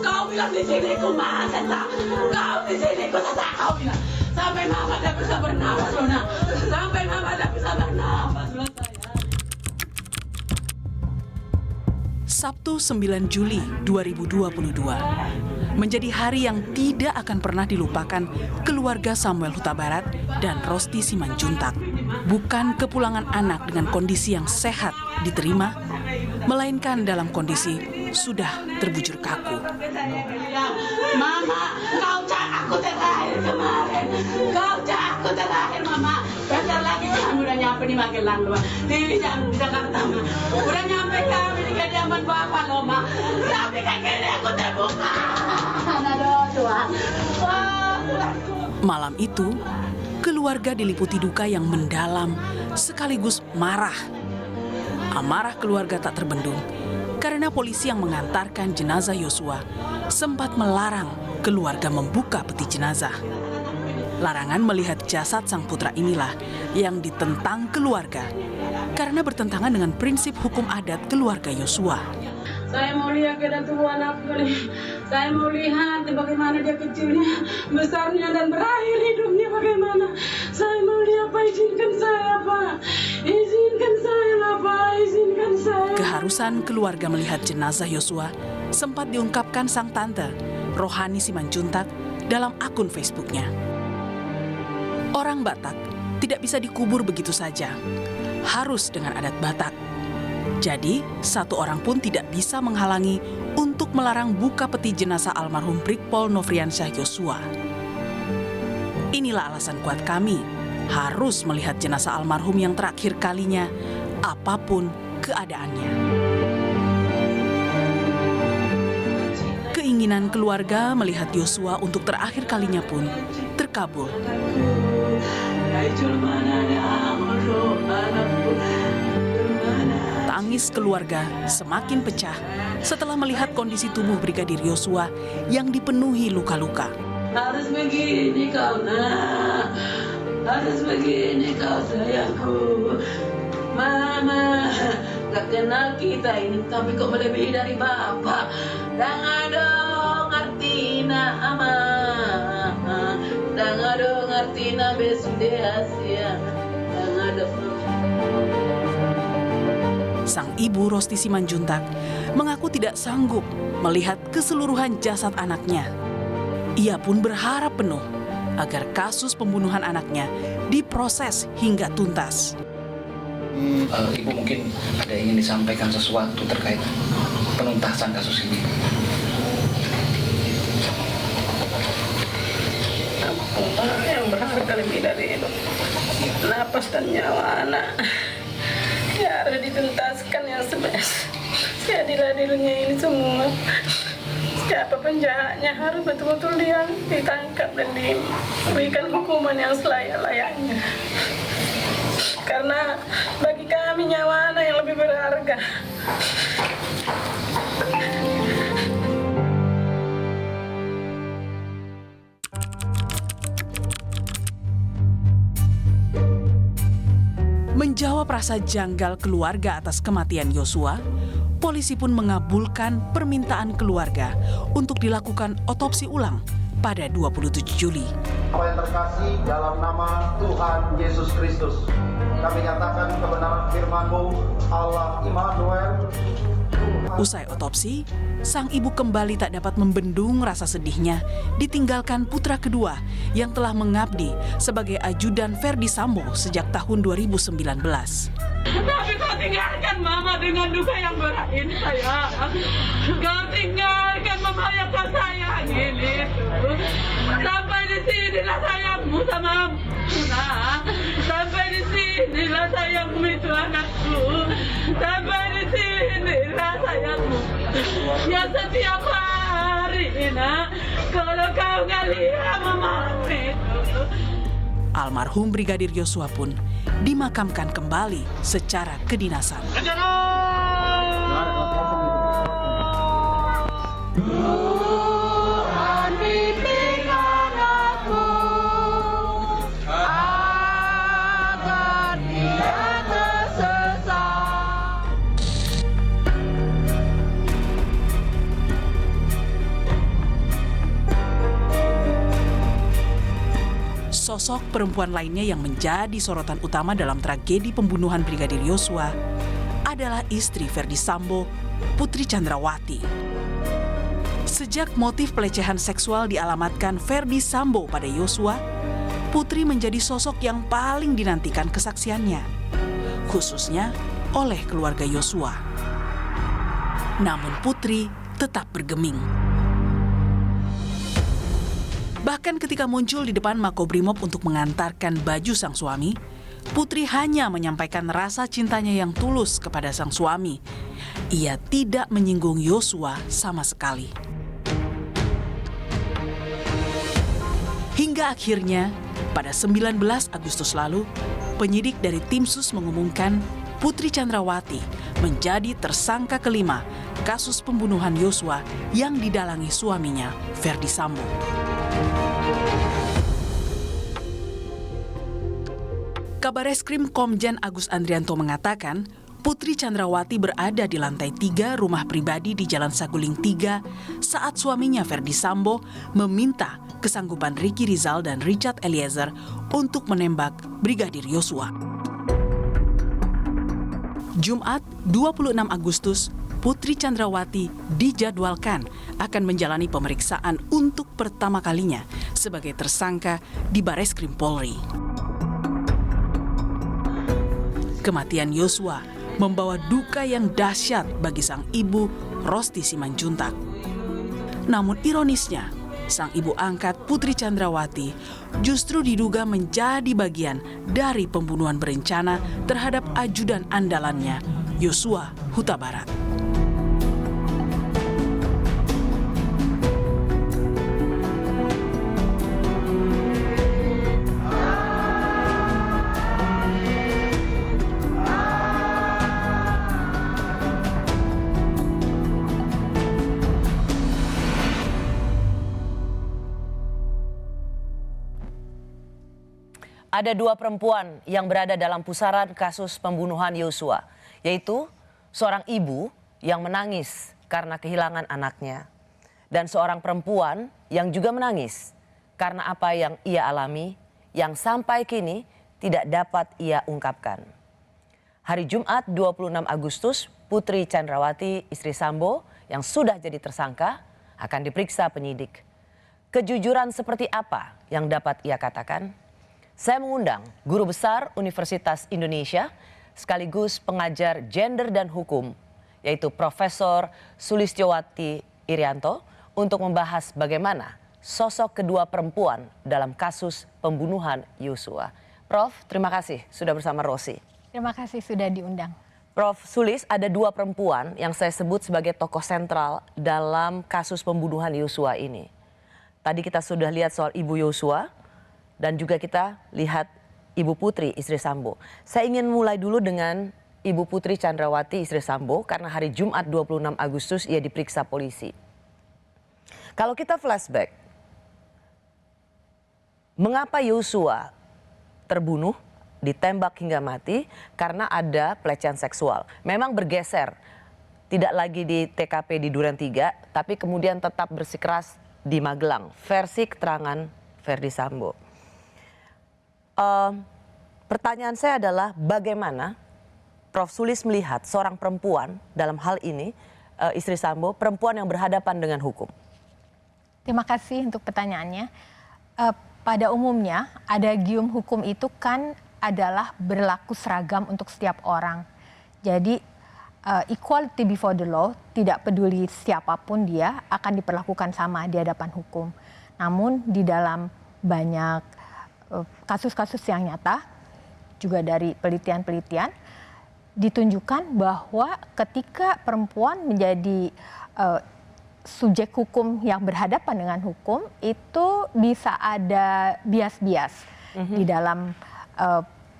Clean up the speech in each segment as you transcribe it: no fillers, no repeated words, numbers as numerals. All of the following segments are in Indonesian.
Kau bilang di sini ku mati, kau di sini ku tak kau bilang. Sampai mama tak bisa bernafas, Luna. Sampai mama tak bisa bernafas, Luna. Sabtu 9 Juli 2022 menjadi hari yang tidak akan pernah dilupakan keluarga Samuel Huta Barat dan Rosti Simanjuntak. Bukan kepulangan anak dengan kondisi yang sehat diterima, melainkan dalam kondisi sudah terbujur kaku. Mama, kau cak aku terakhir kemarin. Kau cak aku terakhir, Mama. Bentar lagi kami udah nyampe di Magelang, loh. Di Jakarta, Ma. Udah nyampe kami di kediaman Bapak, loh, Ma. Tapi kaki aku terbuka. Aduh, Tuhan. Malam itu, keluarga diliputi duka yang mendalam sekaligus marah. Amarah keluarga tak terbendung karena polisi yang mengantarkan jenazah Yosua sempat melarang keluarga membuka peti jenazah. Larangan melihat jasad sang putra inilah yang ditentang keluarga karena bertentangan dengan prinsip hukum adat keluarga Yosua. Saya mau lihat kedatangan anakku nih. Saya mau lihat bagaimana dia kecilnya, besarnya, dan berakhir hidupnya bagaimana. Saya mau lihat, Pak, izinkan saya, Pak. Izinkan saya, Pak. Izinkan saya. Keharusan keluarga melihat jenazah Yosua sempat diungkapkan sang tante, Rohani Simanjuntak, dalam akun Facebooknya. Orang Batak tidak bisa dikubur begitu saja, harus dengan adat Batak. Jadi, satu orang pun tidak bisa menghalangi untuk melarang buka peti jenazah almarhum Brigpol Nofriansyah Yosua. Inilah alasan kuat kami harus melihat jenazah almarhum yang terakhir kalinya, apapun keadaannya. Keinginan keluarga melihat Yosua untuk terakhir kalinya pun terkabul. Tangis keluarga semakin pecah setelah melihat kondisi tubuh Brigadir Yosua yang dipenuhi luka-luka. Harus begini kau, nak. Harus begini kau, sayangku. Mama, gak kenal kita ini, tapi kok melebihi dari Bapak. Dan ada ngerti na ama. Dan ada ngerti na besude Asia. Dan ada Sang ibu Rosti Simanjuntak mengaku tidak sanggup melihat keseluruhan jasad anaknya. Ia pun berharap penuh agar kasus pembunuhan anaknya diproses hingga tuntas. Ibu mungkin ada ingin disampaikan sesuatu terkait penuntasan kasus ini. Yang berharga lebih dari itu, napas dan nyawa anak. Ya harus dituntaskan yang seadil-adilnya ini semua. Siapa penjahatnya harus betul-betul dia ditangkap dan diberikan hukuman yang selayak-layaknya. Karena bagi kami nyawa anak yang lebih berharga. Menjawab rasa janggal keluarga atas kematian Yosua, polisi pun mengabulkan permintaan keluarga untuk dilakukan otopsi ulang pada 27 Juli. Bapak yang terkasih, dalam nama Tuhan Yesus Kristus, kami nyatakan kebenaran firman-Mu, Allah Immanuel. Usai otopsi, sang ibu kembali tak dapat membendung rasa sedihnya ditinggalkan putra kedua yang telah mengabdi sebagai ajudan Ferdi Sambo sejak tahun 2019. Tapi kau tinggalkan Mama dengan duka yang berat ini, sayang. Kau tinggalkan membahayakan saya ini. Sampai di sinilah sayangmu sama Nah, sampai di sinilah sayangmu itu anakku. Sampai di sinilah sayangmu. Ya setiap hari, nak. Kalau kau nggak lihat Mama itu. Almarhum Brigadir Yosua pun dimakamkan kembali secara kedinasan. Sosok perempuan lainnya yang menjadi sorotan utama dalam tragedi pembunuhan Brigadir Yosua adalah istri Ferdi Sambo, Putri Chandrawati. Sejak motif pelecehan seksual dialamatkan Ferdi Sambo pada Yosua, Putri menjadi sosok yang paling dinantikan kesaksiannya, khususnya oleh keluarga Yosua. Namun Putri tetap bergeming. Bahkan ketika muncul di depan Makobrimob untuk mengantarkan baju sang suami, Putri hanya menyampaikan rasa cintanya yang tulus kepada sang suami. Ia tidak menyinggung Yosua sama sekali. Hingga akhirnya, pada 19 Agustus lalu, penyidik dari Tim Sus mengumumkan Putri Chandrawati menjadi tersangka kelima kasus pembunuhan Yosua yang didalangi suaminya, Ferdi Sambo. Kabareskrim Komjen Agus Andrianto mengatakan, Putri Chandrawati berada di lantai 3 rumah pribadi di Jalan Saguling 3 saat suaminya Ferdi Sambo meminta kesanggupan Ricky Rizal dan Richard Eliezer untuk menembak Brigadir Yosua. Jumat 26 Agustus, Putri Chandrawati dijadwalkan akan menjalani pemeriksaan untuk pertama kalinya sebagai tersangka di Bareskrim Polri. Kematian Yosua membawa duka yang dahsyat bagi sang ibu Rosti Simanjuntak. Namun ironisnya, sang ibu angkat Putri Chandrawati justru diduga menjadi bagian dari pembunuhan berencana terhadap ajudan andalannya, Yosua Huta Barat. Ada dua perempuan yang berada dalam pusaran kasus pembunuhan Yosua, yaitu seorang ibu yang menangis karena kehilangan anaknya, dan seorang perempuan yang juga menangis karena apa yang ia alami yang sampai kini tidak dapat ia ungkapkan. Hari Jumat 26 Agustus, Putri Chandrawati, istri Sambo yang sudah jadi tersangka, akan diperiksa penyidik. Kejujuran seperti apa yang dapat ia katakan? Saya mengundang Guru Besar Universitas Indonesia sekaligus pengajar gender dan hukum, yaitu Profesor Sulistyowati Irianto, untuk membahas bagaimana sosok kedua perempuan dalam kasus pembunuhan Yosua. Prof, terima kasih sudah bersama Rosi. Terima kasih sudah diundang. Prof Sulis, ada dua perempuan yang saya sebut sebagai tokoh sentral dalam kasus pembunuhan Yosua ini. Tadi kita sudah lihat soal Ibu Yosua, dan juga kita lihat Ibu Putri, istri Sambo. Saya ingin mulai dulu dengan Ibu Putri Chandrawati, istri Sambo, karena hari Jumat 26 Agustus ia diperiksa polisi. Kalau kita flashback, mengapa Yosua terbunuh, ditembak hingga mati? Karena ada pelecehan seksual. Memang bergeser, tidak lagi di TKP di Duren 3, tapi kemudian tetap bersikeras di Magelang, versi keterangan Ferdi Sambo. Pertanyaan saya adalah bagaimana Prof Sulis melihat seorang perempuan dalam hal ini, istri Sambo, perempuan yang berhadapan dengan hukum? Terima kasih untuk pertanyaannya. Pada umumnya adagium hukum itu kan adalah berlaku seragam untuk setiap orang. Jadi equality before the law, tidak peduli siapapun dia akan diperlakukan sama di hadapan hukum. Namun di dalam banyak kasus-kasus yang nyata, juga dari penelitian-penelitian, ditunjukkan bahwa ketika perempuan menjadi subjek hukum yang berhadapan dengan hukum, itu bisa ada bias-bias di dalam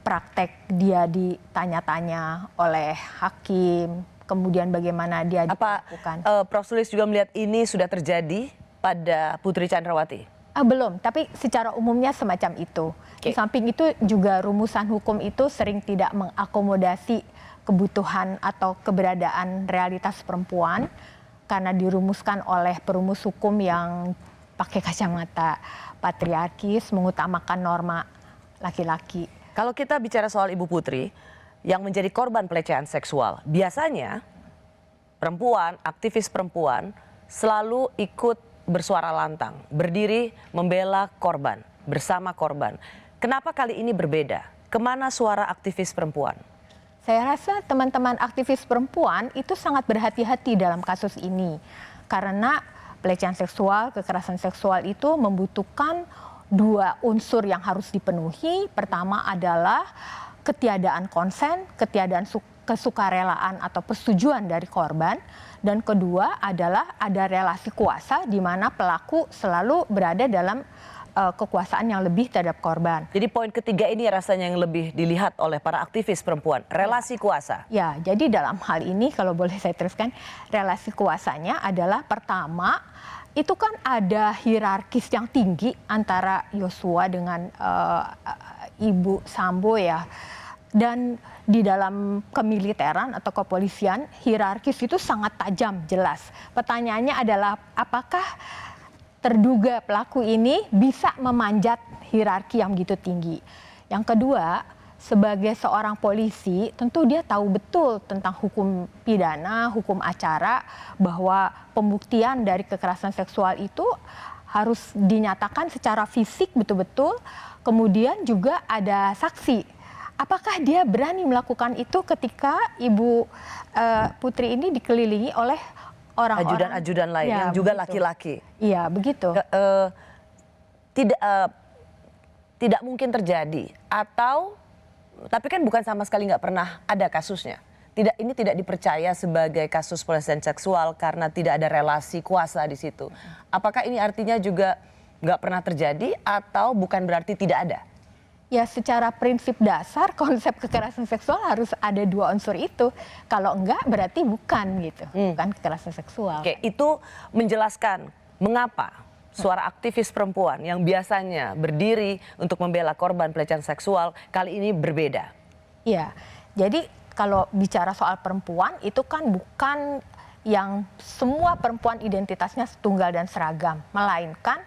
praktek dia ditanya-tanya oleh hakim, kemudian bagaimana dia diperlakukan. Prof Sulis juga melihat ini sudah terjadi pada Putri Chandrawati? Belum, tapi secara umumnya semacam itu. Di samping itu juga rumusan hukum itu sering tidak mengakomodasi kebutuhan atau keberadaan realitas perempuan karena dirumuskan oleh perumus hukum yang pakai kacamata patriarkis, mengutamakan norma laki-laki. Kalau kita bicara soal Ibu Putri yang menjadi korban pelecehan seksual, biasanya perempuan, aktivis perempuan selalu ikut bersuara lantang, berdiri membela korban, bersama korban. Kenapa kali ini berbeda? Kemana suara aktivis perempuan? Saya rasa teman-teman aktivis perempuan itu sangat berhati-hati dalam kasus ini. Karena pelecehan seksual, kekerasan seksual itu membutuhkan dua unsur yang harus dipenuhi. Pertama adalah ketiadaan konsen, ketiadaan kesukarelaan atau persetujuan dari korban. Dan kedua adalah ada relasi kuasa di mana pelaku selalu berada dalam kekuasaan yang lebih terhadap korban. Jadi poin ketiga ini rasanya yang lebih dilihat oleh para aktivis perempuan, relasi kuasa. Ya, jadi dalam hal ini kalau boleh saya teruskan, relasi kuasanya adalah pertama, itu kan ada hierarkis yang tinggi antara Yosua dengan Ibu Sambo ya. Dan di dalam kemiliteran atau kepolisian, hierarkis itu sangat tajam, jelas. Pertanyaannya adalah apakah terduga pelaku ini bisa memanjat hierarki yang begitu tinggi. Yang kedua, sebagai seorang polisi, tentu dia tahu betul tentang hukum pidana, hukum acara, bahwa pembuktian dari kekerasan seksual itu harus dinyatakan secara fisik betul-betul, kemudian juga ada saksi. Apakah dia berani melakukan itu ketika Ibu Putri ini dikelilingi oleh orang-orang ajudan-ajudan lain ya, yang juga begitu. laki-laki. Iya, begitu. Tidak mungkin terjadi, atau tapi kan bukan sama sekali nggak pernah ada kasusnya. Ini tidak dipercaya sebagai kasus pelecehan seksual karena tidak ada relasi kuasa di situ. Apakah ini artinya juga nggak pernah terjadi atau bukan berarti tidak ada? Ya, secara prinsip dasar konsep kekerasan seksual harus ada dua unsur itu. Kalau enggak berarti bukan gitu, bukan kekerasan seksual. Oke, itu menjelaskan mengapa suara aktivis perempuan yang biasanya berdiri untuk membela korban pelecehan seksual kali ini berbeda. Iya, jadi kalau bicara soal perempuan itu kan bukan yang semua perempuan identitasnya tunggal dan seragam, melainkan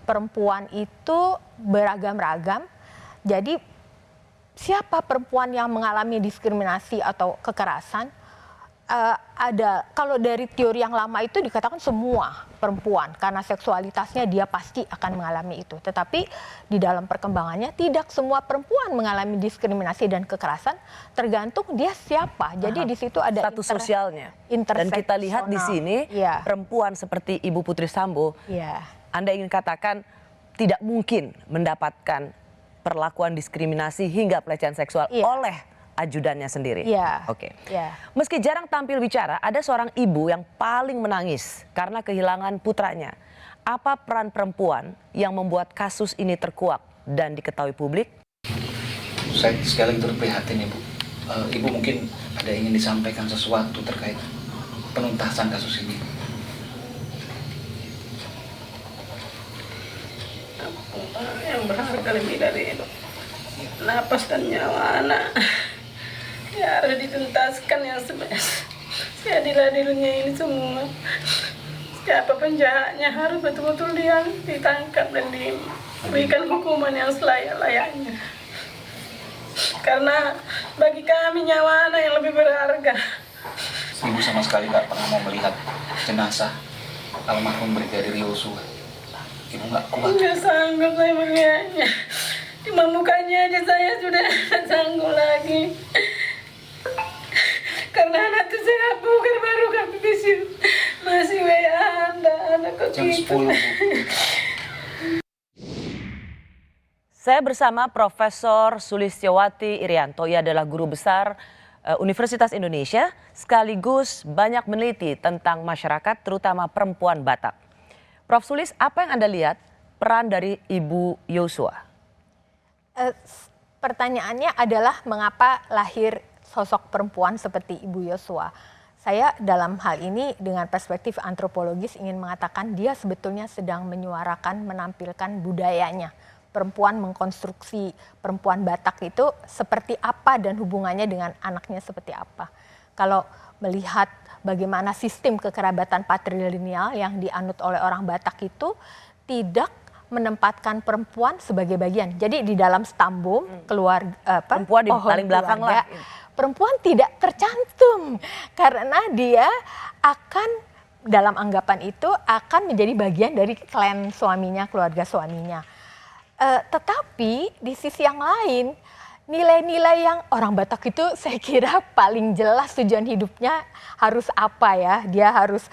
perempuan itu beragam-ragam. Jadi siapa perempuan yang mengalami diskriminasi atau kekerasan? Ada, kalau dari teori yang lama itu dikatakan semua perempuan karena seksualitasnya dia pasti akan mengalami itu. Tetapi di dalam perkembangannya tidak semua perempuan mengalami diskriminasi dan kekerasan, tergantung dia siapa. Jadi di situ ada status sosialnya. Dan kita lihat di sini perempuan seperti Ibu Putri Sambo, Anda ingin katakan tidak mungkin mendapatkan perlakuan diskriminasi hingga pelecehan seksual oleh ajudannya sendiri. Oke. Meski jarang tampil bicara, ada seorang ibu yang paling menangis karena kehilangan putranya. Apa peran perempuan yang membuat kasus ini terkuak dan diketahui publik? Saya sekali lagi turut prihatin, Ibu. Ibu mungkin ada ingin disampaikan sesuatu terkait penuntasan kasus ini. Yang berharga lebih dari itu, napas dan nyawa anak. Ya harus dituntaskan yang seadil-adilnya ini semua. Siapa penjahatnya harus betul-betul dia ditangkap dan diberikan hukuman yang selayak-layaknya. Karena bagi kami nyawa anak yang lebih berharga. Ibu sama sekali nggak pernah mau melihat jenazah almarhum Brigadir Yosua. Ibu nggak kuat. Nggak sanggup saya melihatnya. Cuma mukanya aja saya sudah nggak sanggup lagi. Karena anak itu sehat bukan baru kami bisik. Masih WA anak kok Jam 10, Bu. Saya bersama Profesor Sulistyowati Irianto. Ia adalah guru besar Universitas Indonesia, sekaligus banyak meneliti tentang masyarakat, terutama perempuan Batak. Prof. Sulis, apa yang Anda lihat peran dari Ibu Yosua? Pertanyaannya adalah mengapa lahir sosok perempuan seperti Ibu Yosua. Saya dalam hal ini dengan perspektif antropologis ingin mengatakan dia sebetulnya sedang menyuarakan, menampilkan budayanya. Perempuan mengkonstruksi perempuan Batak itu seperti apa dan hubungannya dengan anaknya seperti apa. Kalau melihat bagaimana sistem kekerabatan patrilineal yang dianut oleh orang Batak itu tidak menempatkan perempuan sebagai bagian. Jadi di dalam stambum Perempuan di pohon paling belakang keluarga, lah. perempuan tidak tercantum karena dia akan dalam anggapan itu akan menjadi bagian dari klan suaminya, keluarga suaminya. Tetapi di sisi yang lain, nilai-nilai yang orang Batak itu saya kira paling jelas tujuan hidupnya harus apa ya. Dia harus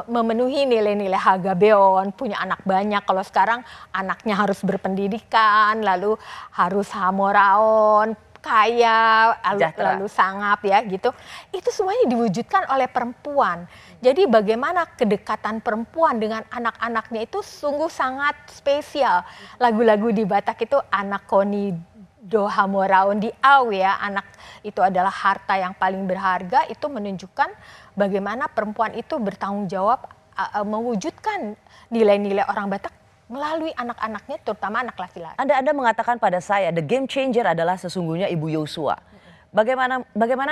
memenuhi nilai-nilai Hagabeon, punya anak banyak. Kalau sekarang anaknya harus berpendidikan, lalu harus Hamoraon, kaya, lalu sangap ya gitu. Itu semuanya diwujudkan oleh perempuan. Jadi bagaimana kedekatan perempuan dengan anak-anaknya itu sungguh sangat spesial. Lagu-lagu di Batak itu anak koni do Hamoraon di Aw ya, anak itu adalah harta yang paling berharga. Itu menunjukkan bagaimana perempuan itu bertanggung jawab mewujudkan nilai-nilai orang Batak melalui anak-anaknya, terutama anak laki-laki. Anda mengatakan pada saya, the game changer adalah sesungguhnya Ibu Yosua. Bagaimana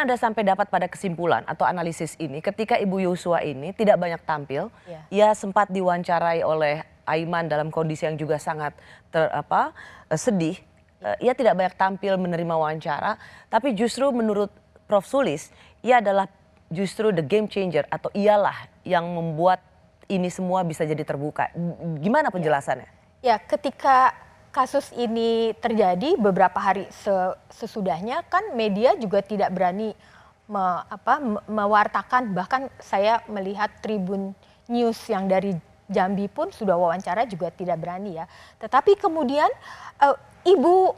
Anda sampai dapat pada kesimpulan atau analisis ini ketika Ibu Yosua ini tidak banyak tampil, ia sempat diwawancarai oleh Aiman dalam kondisi yang juga sangat sedih. Ia tidak banyak tampil menerima wawancara, tapi justru menurut Prof. Sulis, ia adalah justru the game changer atau ialah yang membuat ini semua bisa jadi terbuka. Gimana penjelasannya? Ya, ketika kasus ini terjadi beberapa hari sesudahnya kan media juga tidak berani mewartakan. Bahkan saya melihat Tribun News yang dari Jambi pun sudah wawancara juga tidak berani ya. Tetapi kemudian Ibu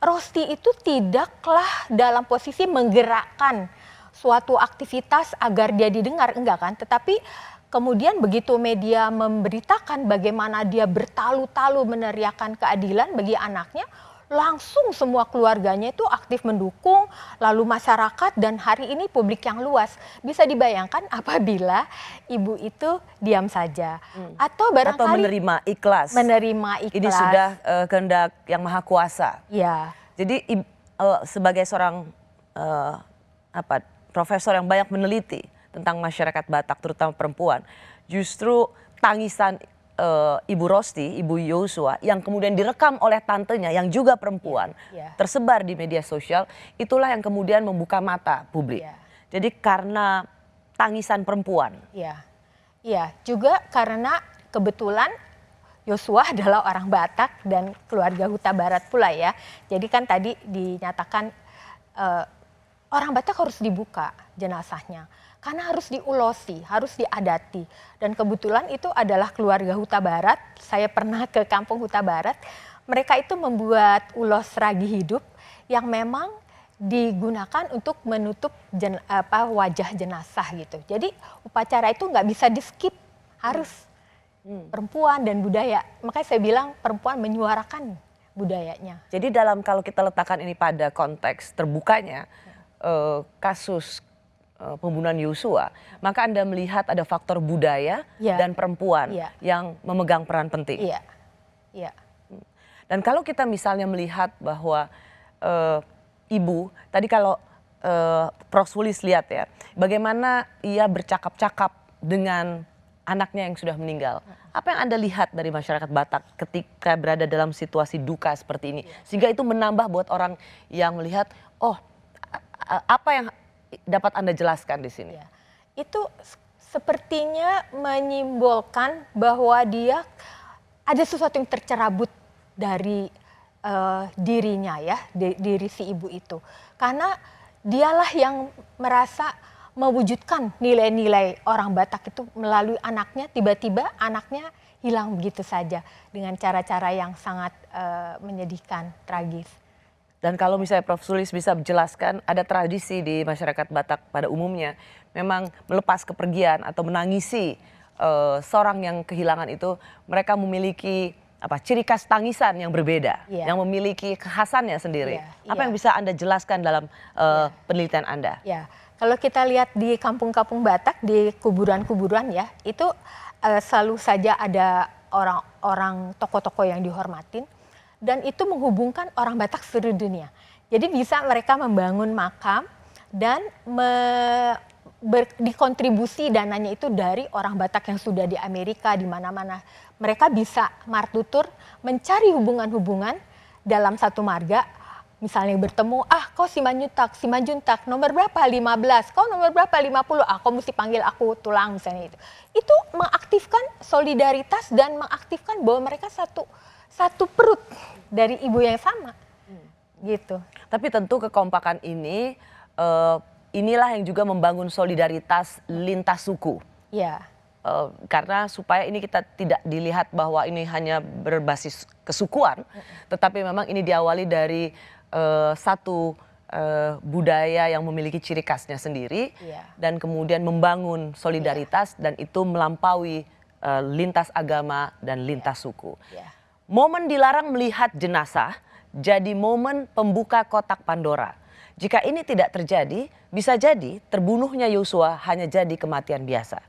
Rosti itu tidaklah dalam posisi menggerakkan suatu aktivitas agar dia didengar, enggak kan? Tetapi kemudian begitu media memberitakan bagaimana dia bertalu-talu meneriakan keadilan bagi anaknya, langsung semua keluarganya itu aktif mendukung, lalu masyarakat dan hari ini publik yang luas. Bisa dibayangkan apabila ibu itu diam saja. Atau barangkali menerima ikhlas. Ini sudah kehendak yang maha kuasa. Ya. Jadi sebagai seorang profesor yang banyak meneliti tentang masyarakat Batak, terutama perempuan, justru tangisan Ibu Rosti, Ibu Yosua, yang kemudian direkam oleh tantenya yang juga perempuan, tersebar di media sosial, itulah yang kemudian membuka mata publik. Jadi karena tangisan perempuan. Iya, juga karena kebetulan Yosua adalah orang Batak dan keluarga Huta Barat pula ya. Jadi kan tadi dinyatakan orang Batak harus dibuka jenazahnya. Karena harus diulosi, harus diadati. Dan kebetulan itu adalah keluarga Huta Barat. Saya pernah ke kampung Huta Barat. Mereka itu membuat ulos ragi hidup yang memang digunakan untuk menutup wajah jenazah gitu. Jadi upacara itu nggak bisa di skip, harus perempuan dan budaya. Makanya saya bilang perempuan menyuarakan budayanya. Jadi kalau kita letakkan ini pada konteks terbukanya kasus pembunuhan Yosua, maka Anda melihat ada faktor budaya dan perempuan yang memegang peran penting. Iya. Dan kalau kita misalnya melihat bahwa ibu, tadi kalau Prof. Sulis lihat ya, bagaimana ia bercakap-cakap dengan anaknya yang sudah meninggal. Apa yang Anda lihat dari masyarakat Batak ketika berada dalam situasi duka seperti ini? Sehingga itu menambah buat orang yang melihat, oh apa yang dapat Anda jelaskan di sini? Itu sepertinya menyimbolkan bahwa dia ada sesuatu yang tercerabut dari dirinya ya, diri si ibu itu. Karena dialah yang merasa mewujudkan nilai-nilai orang Batak itu melalui anaknya, tiba-tiba anaknya hilang begitu saja dengan cara-cara yang sangat menyedihkan, tragis. Dan kalau misalnya Prof. Sulis bisa menjelaskan, ada tradisi di masyarakat Batak pada umumnya memang melepas kepergian atau menangisi seorang yang kehilangan itu, mereka memiliki ciri khas tangisan yang berbeda, yang memiliki kekhasannya sendiri. Apa yang bisa Anda jelaskan dalam penelitian Anda? Ya, kalau kita lihat di kampung-kampung Batak, di kuburan-kuburan ya, itu selalu saja ada orang-orang tokoh-tokoh yang dihormatin. Dan itu menghubungkan orang Batak seluruh dunia. Jadi bisa mereka membangun makam dan dikontribusi dananya itu dari orang Batak yang sudah di Amerika, di mana-mana. Mereka bisa martutur mencari hubungan-hubungan dalam satu marga. Misalnya bertemu, kau Simanjuntak, nomor berapa? 15, kau nomor berapa? 50, kau mesti panggil aku Tulang misalnya itu. Itu mengaktifkan solidaritas dan mengaktifkan bahwa mereka satu perut dari ibu yang sama. Gitu. Tapi tentu kekompakan ini, inilah yang juga membangun solidaritas lintas suku. Ya. Karena supaya ini kita tidak dilihat bahwa ini hanya berbasis kesukuan, tetapi memang ini diawali dari satu budaya yang memiliki ciri khasnya sendiri, dan kemudian membangun solidaritas, dan itu melampaui lintas agama dan lintas suku. Momen dilarang melihat jenazah jadi momen pembuka kotak Pandora. Jika ini tidak terjadi, bisa jadi terbunuhnya Yosua hanya jadi kematian biasa.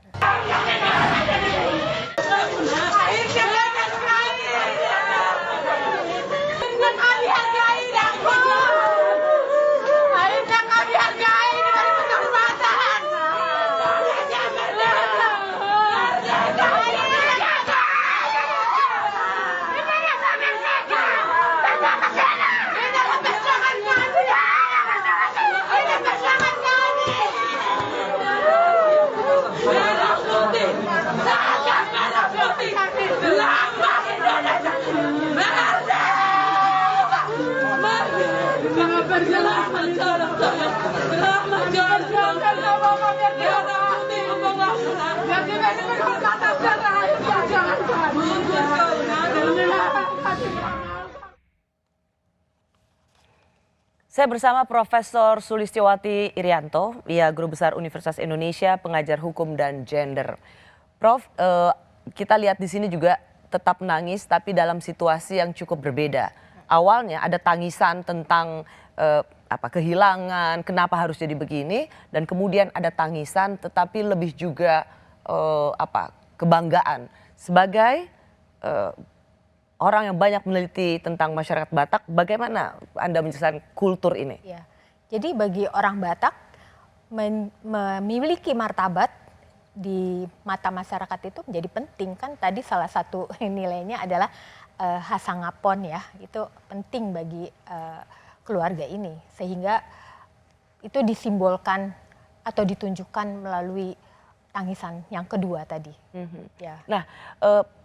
Saya bersama Profesor Sulistiowati Irianto, ia Guru Besar Universitas Indonesia, pengajar hukum dan gender. Prof, kita lihat di sini juga tetap menangis, tapi dalam situasi yang cukup berbeda. Awalnya ada tangisan tentang kehilangan, kenapa harus jadi begini, dan kemudian ada tangisan, tetapi lebih juga kebanggaan sebagai orang yang banyak meneliti tentang masyarakat Batak. Bagaimana Anda menjelaskan kultur ini? Ya, jadi bagi orang Batak memiliki martabat di mata masyarakat itu menjadi penting, kan tadi salah satu nilainya adalah hasangapon ya, itu penting bagi keluarga ini, sehingga itu disimbolkan atau ditunjukkan melalui tangisan yang kedua tadi. Ya. Nah,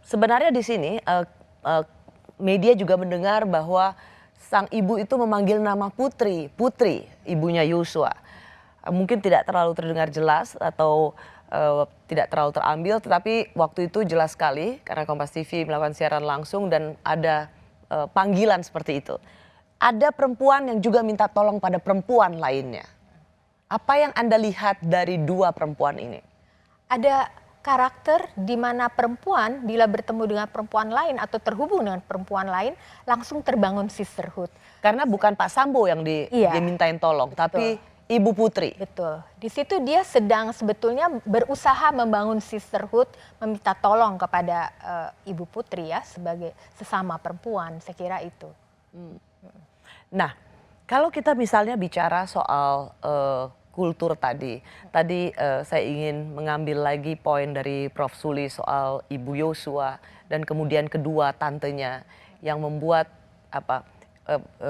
sebenarnya di sini media juga mendengar bahwa sang ibu itu memanggil nama putri ibunya Yosua. Mungkin tidak terlalu terdengar jelas atau tidak terlalu terambil, tetapi waktu itu jelas sekali karena Kompas TV melakukan siaran langsung dan ada panggilan seperti itu. Ada perempuan yang juga minta tolong pada perempuan lainnya. Apa yang Anda lihat dari dua perempuan ini? Ada karakter di mana perempuan bila bertemu dengan perempuan lain atau terhubung dengan perempuan lain langsung terbangun sisterhood. Karena bukan Pak Sambo yang dimintain tolong, tapi Ibu Putri. Betul. Di situ dia sedang sebetulnya berusaha membangun sisterhood, meminta tolong kepada Ibu Putri ya sebagai sesama perempuan, saya kira itu. Nah, kalau kita misalnya bicara soal kultur tadi saya ingin mengambil lagi poin dari Prof. Suli soal Ibu Yosua dan kemudian kedua tantenya yang membuat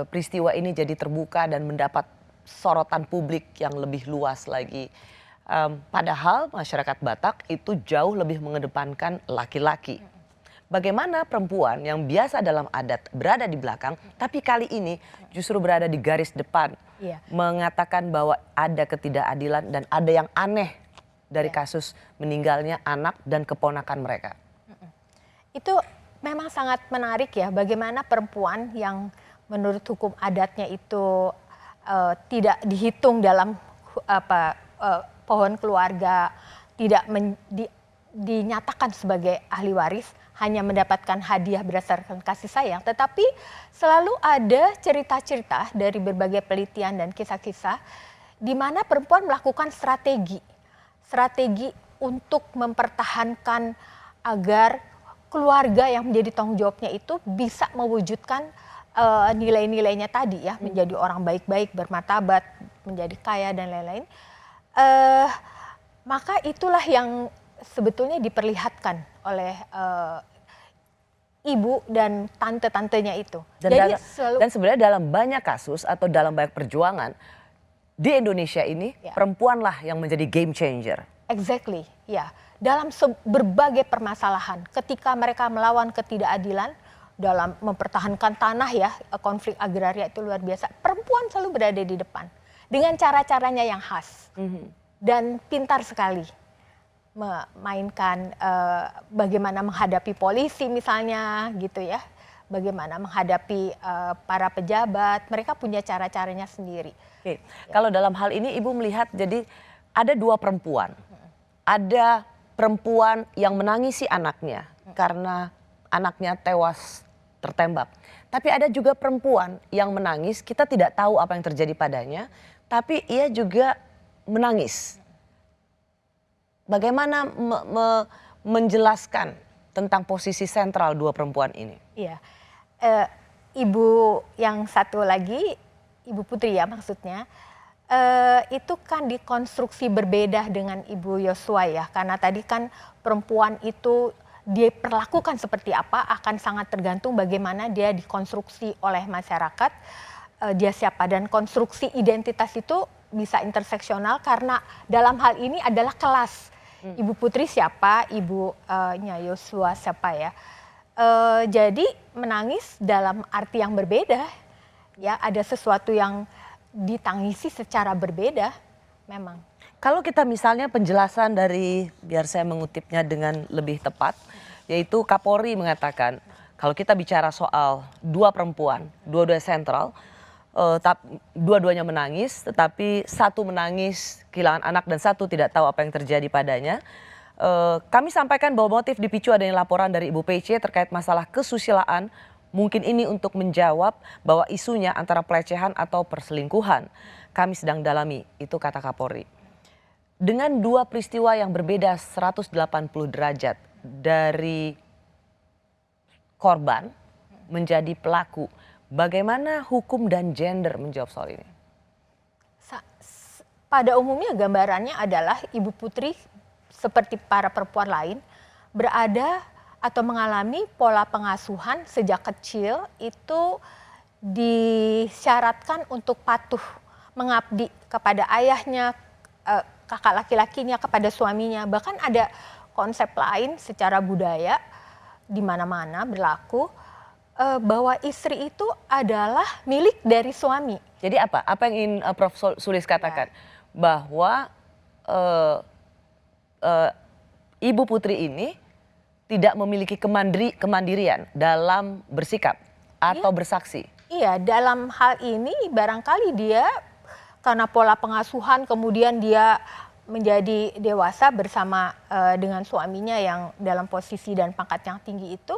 peristiwa ini jadi terbuka dan mendapat sorotan publik yang lebih luas lagi. Padahal masyarakat Batak itu jauh lebih mengedepankan laki-laki. Bagaimana perempuan yang biasa dalam adat berada di belakang, tapi kali ini justru berada di garis depan, mengatakan bahwa ada ketidakadilan dan ada yang aneh dari kasus meninggalnya anak dan keponakan mereka. Itu memang sangat menarik ya, bagaimana perempuan yang menurut hukum adatnya itu tidak dihitung dalam pohon keluarga, tidak dinyatakan sebagai ahli waris, hanya mendapatkan hadiah berdasarkan kasih sayang, tetapi selalu ada cerita-cerita dari berbagai penelitian dan kisah-kisah di mana perempuan melakukan strategi untuk mempertahankan agar keluarga yang menjadi tanggung jawabnya itu bisa mewujudkan nilai-nilainya tadi ya, menjadi orang baik-baik, bermartabat, menjadi kaya dan lain-lain. Maka itulah yang sebetulnya diperlihatkan oleh ibu dan tante-tantenya itu. Dan, dan sebenarnya dalam banyak kasus atau dalam banyak perjuangan di Indonesia ini, perempuanlah yang menjadi game changer. Exactly, ya. Dalam berbagai permasalahan, ketika mereka melawan ketidakadilan dalam mempertahankan tanah ya, konflik agraria itu luar biasa. Perempuan selalu berada di depan dengan cara-caranya yang khas dan pintar sekali memainkan bagaimana menghadapi polisi misalnya gitu ya, bagaimana menghadapi para pejabat. Mereka punya cara-caranya sendiri. Oke. Kalau dalam hal ini Ibu melihat jadi ada dua perempuan. Ada perempuan yang menangisi anaknya karena anaknya tewas tertembak. Tapi ada juga perempuan yang menangis, kita tidak tahu apa yang terjadi padanya, tapi ia juga menangis. Bagaimana menjelaskan tentang posisi sentral dua perempuan ini? Iya, ibu yang satu lagi, Ibu Putri ya maksudnya, itu kan dikonstruksi berbeda dengan Ibu Yosua ya, karena tadi kan perempuan itu diperlakukan seperti apa akan sangat tergantung bagaimana dia dikonstruksi oleh masyarakat, dia siapa, dan konstruksi identitas itu bisa interseksional karena dalam hal ini adalah kelas. Ibu Putri siapa, ibunya Yosua siapa ya. Jadi menangis dalam arti yang berbeda, ya ada sesuatu yang ditangisi secara berbeda memang. Kalau kita misalnya penjelasan dari, biar saya mengutipnya dengan lebih tepat, yaitu Kapolri mengatakan kalau kita bicara soal dua perempuan, dua-duanya sentral, dua-duanya menangis, tetapi satu menangis kehilangan anak dan satu tidak tahu apa yang terjadi padanya. Kami sampaikan bahwa motif dipicu adanya laporan dari Ibu PC terkait masalah kesusilaan. Mungkin ini untuk menjawab bahwa isunya antara pelecehan atau perselingkuhan. Kami sedang dalami, itu kata Kapolri. Dengan dua peristiwa yang berbeda 180 derajat dari korban menjadi pelaku, bagaimana hukum dan gender menjawab soal ini? Pada umumnya gambarannya adalah Ibu Putri seperti para perempuan lain berada atau mengalami pola pengasuhan sejak kecil itu disyaratkan untuk patuh mengabdi kepada ayahnya, kakak laki-lakinya, kepada suaminya. Bahkan ada konsep lain secara budaya di mana-mana berlaku bahwa istri itu adalah milik dari suami. Jadi apa? Apa yang ingin Prof. Sulis katakan? Ya. Bahwa Ibu Putri ini tidak memiliki kemandirian dalam bersikap atau bersaksi. Iya, dalam hal ini barangkali dia karena pola pengasuhan kemudian dia menjadi dewasa bersama dengan suaminya yang dalam posisi dan pangkat yang tinggi itu,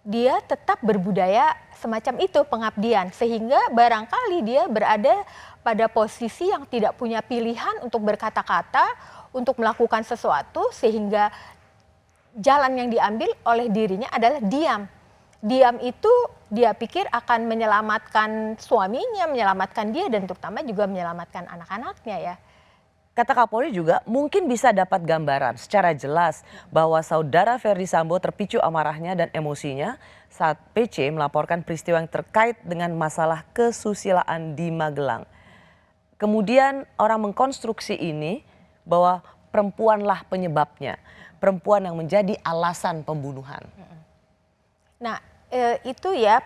dia tetap berbudaya semacam itu, pengabdian, sehingga barangkali dia berada pada posisi yang tidak punya pilihan untuk berkata-kata, untuk melakukan sesuatu, sehingga jalan yang diambil oleh dirinya adalah diam. Diam itu dia pikir akan menyelamatkan suaminya, menyelamatkan dia, dan terutama juga menyelamatkan anak-anaknya ya. Kata Kapolri juga mungkin bisa dapat gambaran secara jelas bahwa saudara Ferdy Sambo terpicu amarahnya dan emosinya saat PC melaporkan peristiwa yang terkait dengan masalah kesusilaan di Magelang. Kemudian orang mengkonstruksi ini bahwa perempuanlah penyebabnya, perempuan yang menjadi alasan pembunuhan. Nah itu ya,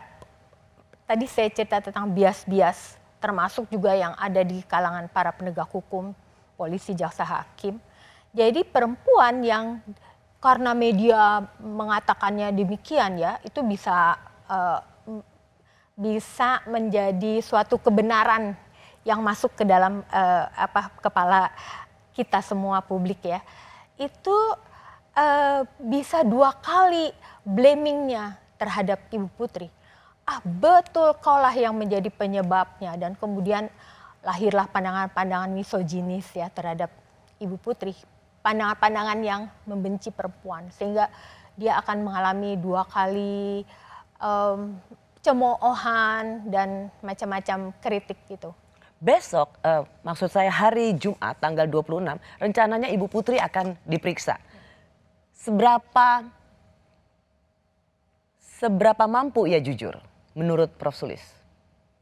tadi saya cerita tentang bias-bias, termasuk juga yang ada di kalangan para penegak hukum, polisi, jaksa, hakim. Jadi perempuan yang karena media mengatakannya demikian ya, itu bisa menjadi suatu kebenaran yang masuk ke dalam kepala kita semua publik ya. Itu bisa dua kali blamingnya terhadap Ibu Putri. Betul kaulah yang menjadi penyebabnya, dan kemudian lahirlah pandangan-pandangan misoginis ya terhadap Ibu Putri. Pandangan-pandangan yang membenci perempuan, sehingga dia akan mengalami dua kali cemoohan dan macam-macam kritik gitu. besok, maksud saya hari Jumat tanggal 26, rencananya Ibu Putri akan diperiksa. Seberapa mampu ia jujur menurut Prof. Sulis?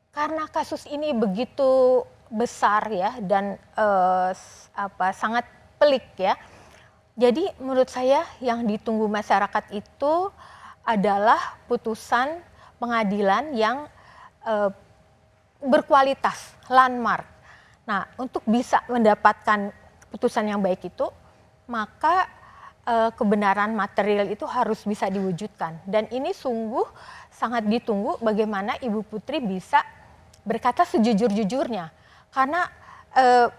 Karena kasus ini begitu besar ya dan sangat pelik ya. Jadi menurut saya yang ditunggu masyarakat itu adalah putusan pengadilan yang berkualitas, landmark. Nah, untuk bisa mendapatkan putusan yang baik itu, maka kebenaran material itu harus bisa diwujudkan. Dan ini sungguh sangat ditunggu bagaimana Ibu Putri bisa berkata sejujur-jujurnya. Karena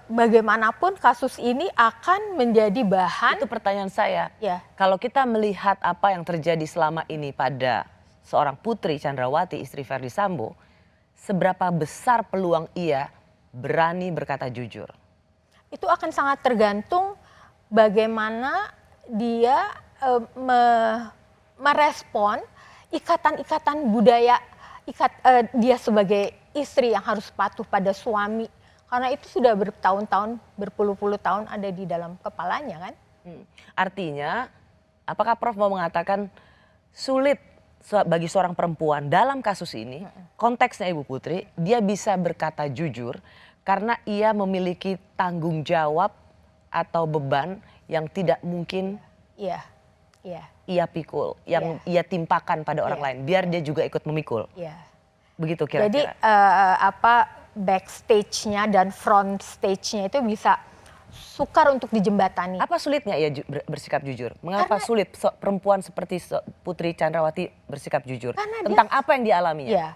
bagaimanapun kasus ini akan menjadi bahan. Itu pertanyaan saya. Ya. Kalau kita melihat apa yang terjadi selama ini pada seorang Putri Chandrawati, istri Verdi Sambo, seberapa besar peluang ia berani berkata jujur? Itu akan sangat tergantung bagaimana dia merespon ikatan-ikatan budaya, dia sebagai istri yang harus patuh pada suami. Karena itu sudah bertahun-tahun, berpuluh-puluh tahun ada di dalam kepalanya kan. Artinya, apakah Prof mau mengatakan sulit bagi seorang perempuan dalam kasus ini, konteksnya Ibu Putri, dia bisa berkata jujur karena ia memiliki tanggung jawab atau beban yang tidak mungkin ia pikul, yang ia timpakan pada orang lain, biar dia juga ikut memikul. Begitu kira-kira. Jadi backstage-nya dan front stage-nya itu bisa sukar untuk dijembatani. Apa sulitnya ia bersikap jujur? Mengapa sulit perempuan seperti Putri Chandrawati bersikap jujur? Tentang apa yang dialaminya? Ya,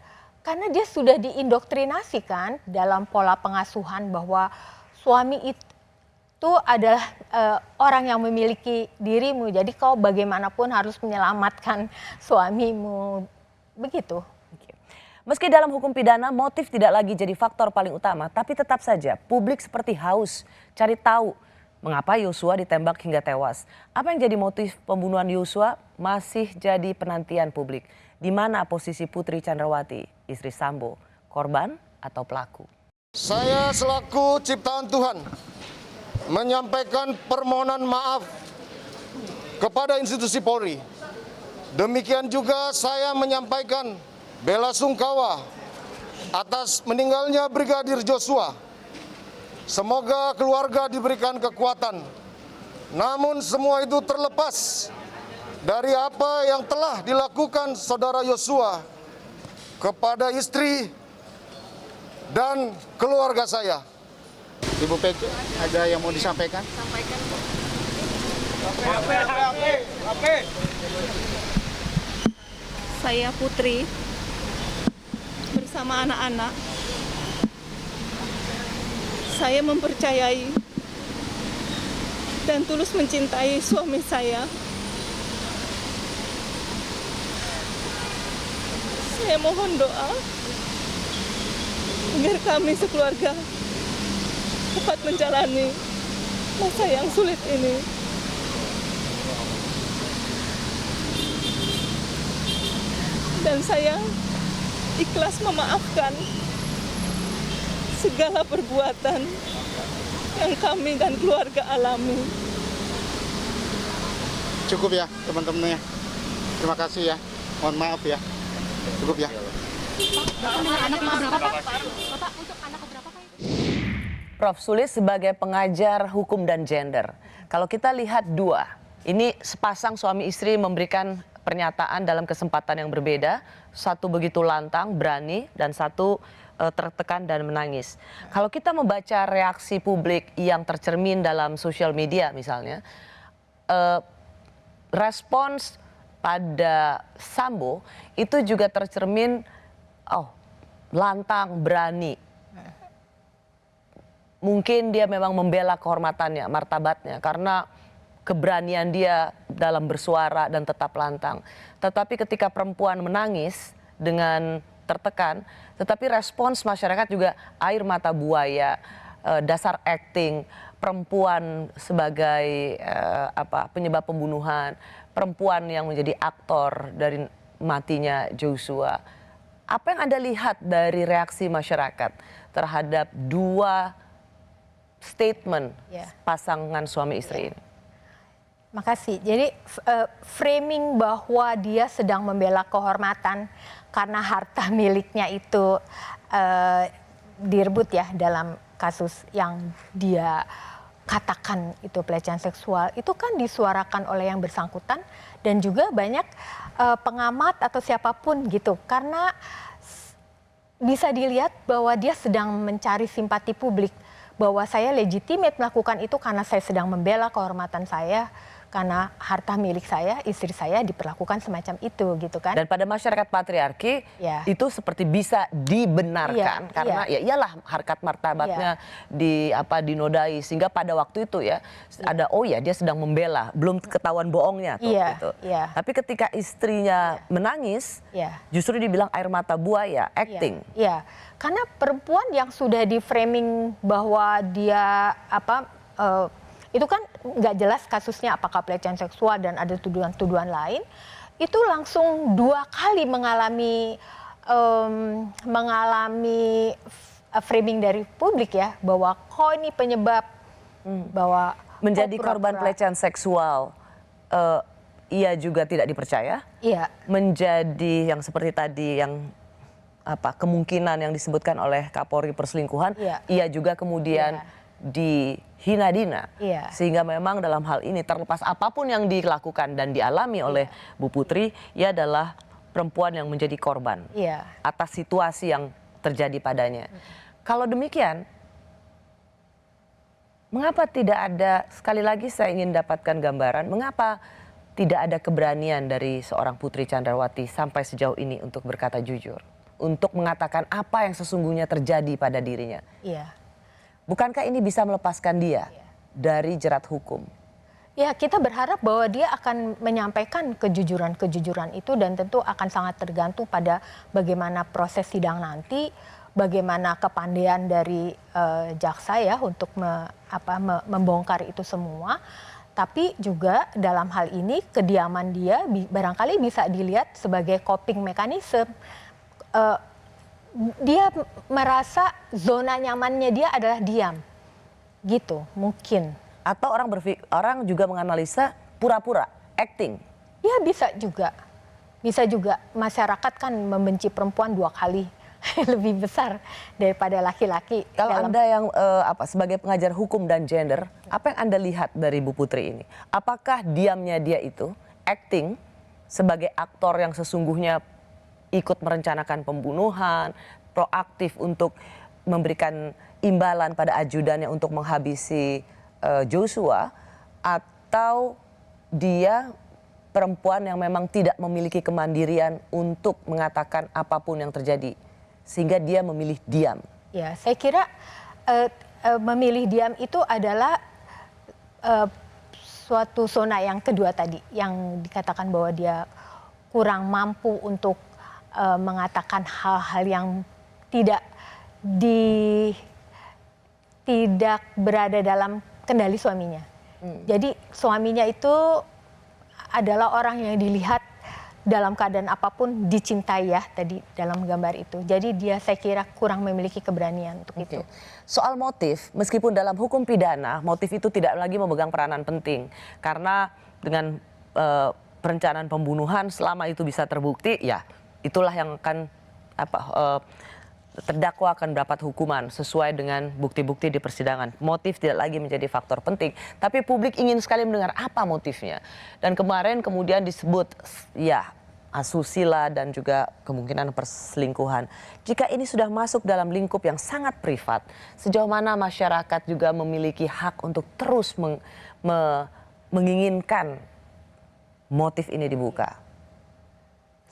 karena dia sudah diindoktrinasi kan dalam pola pengasuhan bahwa suami itu adalah orang yang memiliki dirimu. Jadi kau bagaimanapun harus menyelamatkan suamimu. Begitu. Meski dalam hukum pidana motif tidak lagi jadi faktor paling utama, tapi tetap saja publik seperti haus cari tahu mengapa Yosua ditembak hingga tewas. Apa yang jadi motif pembunuhan Yosua masih jadi penantian publik. Di mana posisi Putri Chandrawati, istri Sambo, korban atau pelaku? Saya selaku ciptaan Tuhan menyampaikan permohonan maaf kepada institusi Polri. Demikian juga saya menyampaikan bela sungkawa atas meninggalnya Brigadir Joshua. Semoga keluarga diberikan kekuatan. Namun semua itu terlepas dari apa yang telah dilakukan saudara Joshua kepada istri dan keluarga saya. Ibu Pece, ada yang mau disampaikan? Sampaikan. Oke. Saya Putri bersama anak-anak. Saya mempercayai dan tulus mencintai suami saya. Saya mohon doa agar kami sekeluarga dapat menjalani masa yang sulit ini. Dan saya ikhlas memaafkan segala perbuatan yang kami dan keluarga alami. Cukup ya teman-temannya. Terima kasih ya. Mohon maaf ya. Cukup ya. Prof. Sulis sebagai pengajar hukum dan gender. Kalau kita lihat dua, ini sepasang suami istri memberikan pernyataan dalam kesempatan yang berbeda. Satu begitu lantang, berani, dan satu tertekan dan menangis. Kalau kita membaca reaksi publik yang tercermin dalam sosial media misalnya, respons pada Sambo itu juga tercermin, lantang, berani. Mungkin dia memang membela kehormatannya, martabatnya, karena keberanian dia dalam bersuara dan tetap lantang. Tetapi ketika perempuan menangis dengan tertekan, tetapi respons masyarakat juga air mata buaya, dasar acting, perempuan sebagai penyebab pembunuhan, perempuan yang menjadi aktor dari matinya Joshua. Apa yang Anda lihat dari reaksi masyarakat terhadap dua statement Ya. pasangan suami istri ini? Makasih. Jadi framing bahwa dia sedang membela kehormatan karena harta miliknya itu direbut ya dalam kasus yang dia katakan itu pelecehan seksual, itu kan disuarakan oleh yang bersangkutan dan juga banyak pengamat atau siapapun gitu, karena bisa dilihat bahwa dia sedang mencari simpati publik, bahwa saya legitimate melakukan itu karena saya sedang membela kehormatan saya, karena harta milik saya, istri saya diperlakukan semacam itu gitu kan. Dan pada masyarakat patriarki Ya. itu seperti bisa dibenarkan Iya, karena ya iyalah harkat martabatnya dinodai, sehingga pada waktu itu ya ada dia sedang membela, belum ketahuan bohongnya tuh Iya, gitu. iya. Tapi ketika istrinya menangis, Iya. justru dibilang air mata buaya, acting. Iya, karena perempuan yang sudah di framing bahwa dia itu kan nggak jelas kasusnya apakah pelecehan seksual dan ada tuduhan-tuduhan lain, itu langsung 2 kali mengalami framing dari publik ya, bahwa ini penyebab bahwa Menjadi korban pelecehan seksual, ia juga tidak dipercaya. Iya. Menjadi yang seperti tadi yang kemungkinan yang disebutkan oleh Kapolri perselingkuhan, Iya. ia juga kemudian dihina-dina. Iya. Sehingga memang dalam hal ini terlepas apapun yang dilakukan dan dialami oleh Bu Putri, ia adalah perempuan yang menjadi korban Iya. atas situasi yang terjadi padanya. Kalau demikian, mengapa tidak ada, sekali lagi saya ingin dapatkan gambaran, mengapa tidak ada keberanian dari seorang Putri Chandrawati sampai sejauh ini untuk berkata jujur, untuk mengatakan apa yang sesungguhnya terjadi pada dirinya? Iya. Bukankah ini bisa melepaskan dia dari jerat hukum? Ya, kita berharap bahwa dia akan menyampaikan kejujuran-kejujuran itu, dan tentu akan sangat tergantung pada bagaimana proses sidang nanti, bagaimana kepandaian dari jaksa ya untuk membongkar itu semua. Tapi juga dalam hal ini kediaman dia barangkali bisa dilihat sebagai coping mechanism. Dia merasa zona nyamannya dia adalah diam, gitu mungkin. Atau orang juga menganalisa pura-pura, acting. Ya bisa juga masyarakat kan membenci perempuan 2 kali lebih besar daripada laki-laki. Kalau Anda yang sebagai pengajar hukum dan gender, apa yang Anda lihat dari Bu Putri ini? Apakah diamnya dia itu acting sebagai aktor yang sesungguhnya ikut merencanakan pembunuhan, proaktif untuk memberikan imbalan pada ajudannya untuk menghabisi Joshua, atau dia perempuan yang memang tidak memiliki kemandirian untuk mengatakan apapun yang terjadi, sehingga dia memilih diam? Ya, saya kira memilih diam itu adalah suatu zona yang kedua tadi, yang dikatakan bahwa dia kurang mampu untuk mengatakan hal-hal yang tidak berada dalam kendali suaminya. Jadi suaminya itu adalah orang yang dilihat dalam keadaan apapun dicintai ya tadi dalam gambar itu. Jadi dia saya kira kurang memiliki keberanian untuk itu. Soal motif, meskipun dalam hukum pidana motif itu tidak lagi memegang peranan penting, karena dengan perencanaan pembunuhan selama itu bisa terbukti, ya itulah yang akan terdakwa akan mendapat hukuman sesuai dengan bukti-bukti di persidangan. Motif tidak lagi menjadi faktor penting, tapi publik ingin sekali mendengar apa motifnya. Dan kemarin kemudian disebut ya asusila dan juga kemungkinan perselingkuhan. Jika ini sudah masuk dalam lingkup yang sangat privat, sejauh mana masyarakat juga memiliki hak untuk terus menginginkan motif ini dibuka?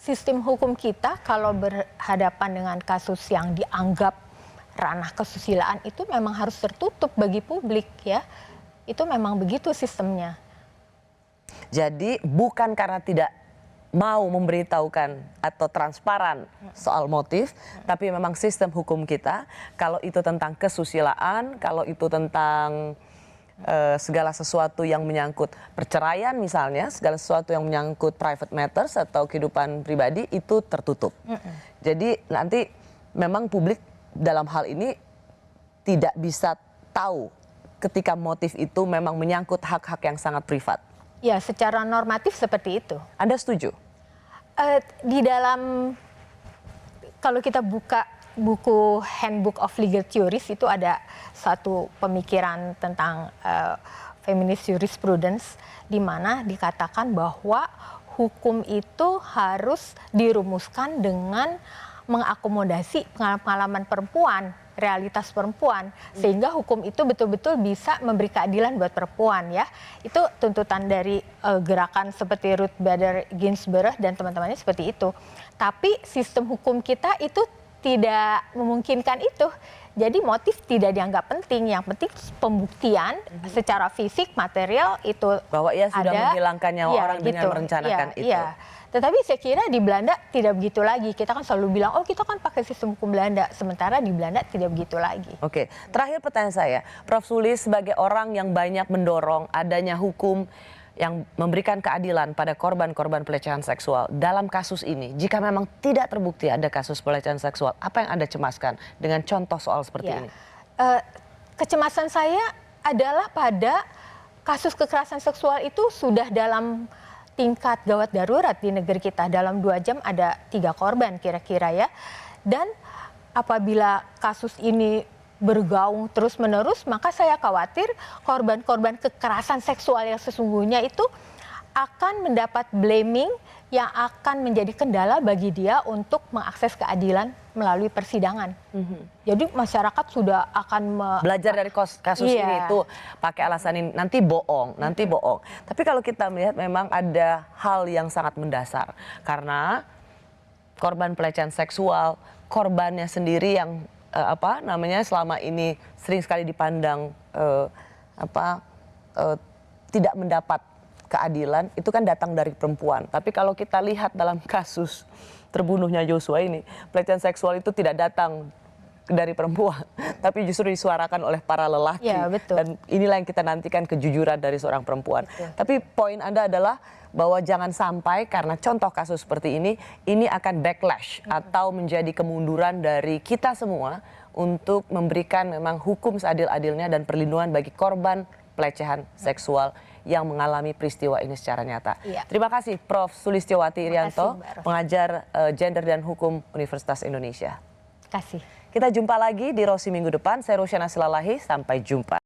Sistem hukum kita kalau berhadapan dengan kasus yang dianggap ranah kesusilaan itu memang harus tertutup bagi publik ya. Itu memang begitu sistemnya. Jadi bukan karena tidak mau memberitahukan atau transparan soal motif, tapi memang sistem hukum kita, kalau itu tentang kesusilaan, kalau itu tentang segala sesuatu yang menyangkut perceraian misalnya, segala sesuatu yang menyangkut private matters atau kehidupan pribadi itu tertutup. Jadi nanti memang publik dalam hal ini tidak bisa tahu ketika motif itu memang menyangkut hak-hak yang sangat privat? Ya, secara normatif seperti itu. Anda setuju? Di dalam, kalau kita buka buku Handbook of Legal Theories, itu ada satu pemikiran tentang feminist jurisprudence, di mana dikatakan bahwa hukum itu harus dirumuskan dengan mengakomodasi pengalaman perempuan, realitas perempuan, sehingga hukum itu betul-betul bisa memberi keadilan buat perempuan, ya. Itu tuntutan dari gerakan seperti Ruth Bader Ginsburg dan teman-temannya seperti itu. Tapi sistem hukum kita itu tidak memungkinkan itu. Jadi motif tidak dianggap penting, yang penting pembuktian secara fisik, material itu Bahwa ia sudah ada, menghilangkan nyawa orang dengan merencanakan itu. Iya. Tetapi saya kira di Belanda tidak begitu lagi. Kita kan selalu bilang, oh kita kan pakai sistem hukum Belanda. Sementara di Belanda tidak begitu lagi. Oke, terakhir pertanyaan saya, Prof. Sulis sebagai orang yang banyak mendorong adanya hukum yang memberikan keadilan pada korban-korban pelecehan seksual dalam kasus ini, jika memang tidak terbukti ada kasus pelecehan seksual, apa yang Anda cemaskan dengan contoh soal seperti ini? Kecemasan saya adalah pada kasus kekerasan seksual itu sudah dalam tingkat gawat darurat di negeri kita. Dalam 2 jam ada 3 korban kira-kira, ya. Dan apabila kasus ini bergaung terus-menerus, maka saya khawatir korban-korban kekerasan seksual yang sesungguhnya itu akan mendapat blaming yang akan menjadi kendala bagi dia untuk mengakses keadilan melalui persidangan. Jadi masyarakat sudah akan Belajar dari kasus ini itu pakai alasan ini, nanti bohong. Tapi kalau kita melihat memang ada hal yang sangat mendasar. Karena korban pelecehan seksual, korbannya sendiri yang selama ini sering sekali dipandang tidak mendapat keadilan, itu kan datang dari perempuan. Tapi kalau kita lihat dalam kasus terbunuhnya Yosua ini, pelecehan seksual itu tidak datang dari perempuan, tapi justru disuarakan oleh para lelaki. Ya, betul. Dan inilah yang kita nantikan, kejujuran dari seorang perempuan. Betul. Tapi poin Anda adalah bahwa jangan sampai karena contoh kasus seperti ini akan backlash atau menjadi kemunduran dari kita semua untuk memberikan memang hukum seadil-adilnya dan perlindungan bagi korban pelecehan seksual yang mengalami peristiwa ini secara nyata. Iya. Terima kasih Prof. Sulistiowati Irianto, Mbak Rofi. pengajar Gender dan Hukum Universitas Indonesia. Terima kasih. Kita jumpa lagi di Rosi minggu depan. Saya Rosyana Silalahi, sampai jumpa.